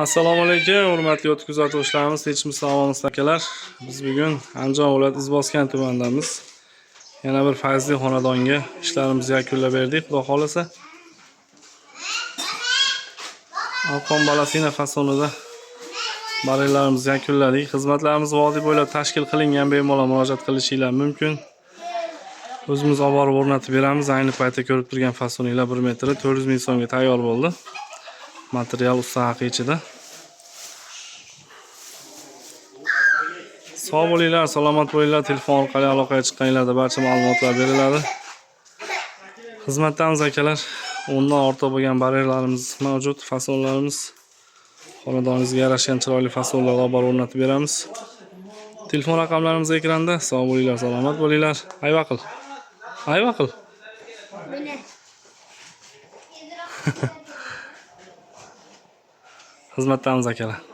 Assalomu alaykum, hurmatli yo'l kuzatuvchilarimiz, tinchmi sog'lig'ingiz akalar. Biz bugun Andijon viloyati Izboskan tumanidamiz. Yana bir fayzli xonadonga ishlarimizni yakunlab berdik, xudo xolasa. Alqon Balasina fasonida barellarimizni yakunladik. Xizmatlarimiz vodiy bo'ylab tashkil qilingan, bemalol murojaat qilishingiz mumkin. O'zimiz olib borib o'rnatib beramiz. Ayni paytda ko'rib turgan fasoniylar 1 metri 400 ming so'mga tayyor bo'ldi. Material usta haqi ichida. Sog' bo'linglar, salomat bo'linglar. Telefon orqali aloqaga chiqqaninglarda barcha ma'lumotlar beriladi. Xizmatdamiz akalar. 10 dan ortiq bo'lgan barellarimiz mavjud, fasonlarimiz. Xonadoningizga yarashgan chiroyli fasonlar olib borib o'rnatib beramiz. Telefon raqamlarimiz ekranda. Sog' bo'linglar, salomat bo'linglar. Ayvaqil. Ayvaqil. Xizmatdamiz akalar.